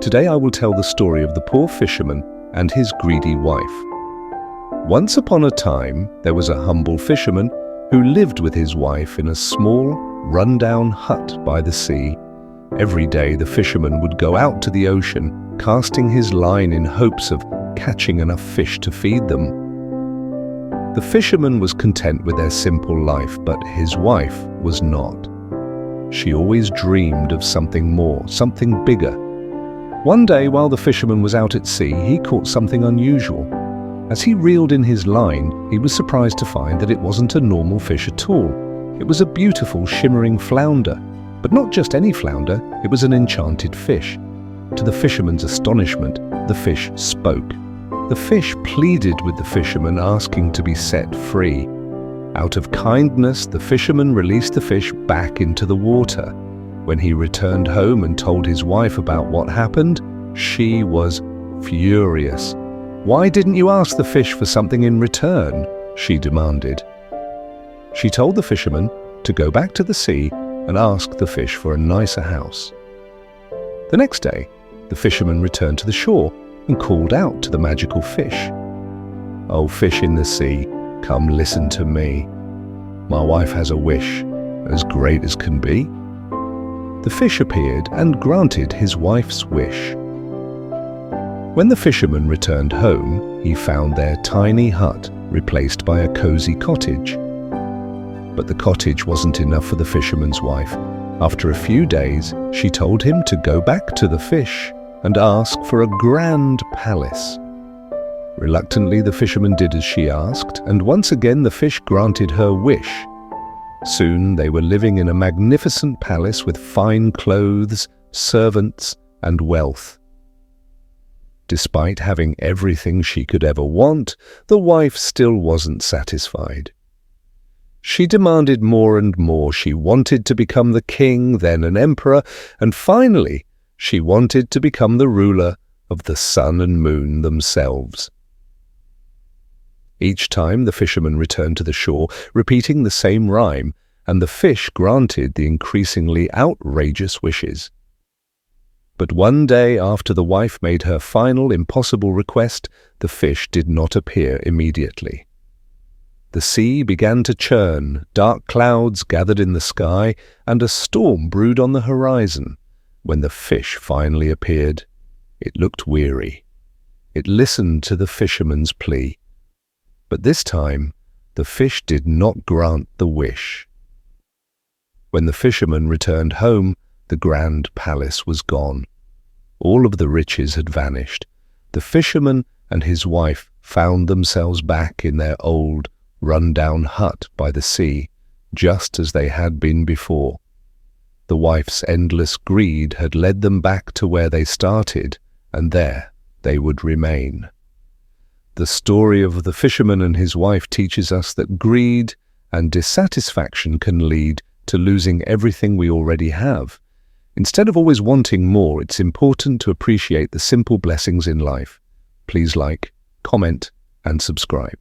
Today I will tell the story of the poor fisherman and his greedy wife. Once upon a time, there was a humble fisherman who lived with his wife in a small, run-down hut by the sea. Every day the fisherman would go out to the ocean, casting his line in hopes of catching enough fish to feed them. The fisherman was content with their simple life, but his wife was not. She always dreamed of something more, something bigger. One day, while the fisherman was out at sea, he caught something unusual. As he reeled in his line, he was surprised to find that it wasn't a normal fish at all. It was a beautiful, shimmering flounder. But not just any flounder, it was an enchanted fish. To the fisherman's astonishment, the fish spoke. The fish pleaded with the fisherman, asking to be set free. Out of kindness, the fisherman released the fish back into the water. When he returned home and told his wife about what happened, she was furious. "Why didn't you ask the fish for something in return?" she demanded. She told the fisherman to go back to the sea and ask the fish for a nicer house. The next day, the fisherman returned to the shore and called out to the magical fish. "Oh, fish in the sea, come listen to me. My wife has a wish, as great as can be." The fish appeared and granted his wife's wish. When the fisherman returned home, he found their tiny hut replaced by a cozy cottage. But the cottage wasn't enough for the fisherman's wife. After a few days, she told him to go back to the fish and ask for a grand palace. Reluctantly, the fisherman did as she asked, and once again the fish granted her wish. Soon they were living in a magnificent palace with fine clothes, servants, and wealth. Despite having everything she could ever want, the wife still wasn't satisfied. She demanded more and more. She wanted to become the king, then an emperor, and finally, she wanted to become the ruler of the sun and moon themselves. Each time the fisherman returned to the shore, repeating the same rhyme, and the fish granted the increasingly outrageous wishes. But one day, after the wife made her final impossible request, the fish did not appear immediately. The sea began to churn, dark clouds gathered in the sky, and a storm brewed on the horizon. When the fish finally appeared, it looked weary. It listened to the fisherman's plea. But this time, the fish did not grant the wish. When the fisherman returned home, the grand palace was gone. All of the riches had vanished. The fisherman and his wife found themselves back in their old, run-down hut by the sea, just as they had been before. The wife's endless greed had led them back to where they started, and there they would remain. The story of the fisherman and his wife teaches us that greed and dissatisfaction can lead to losing everything we already have. Instead of always wanting more, it's important to appreciate the simple blessings in life. Please like, comment, and subscribe.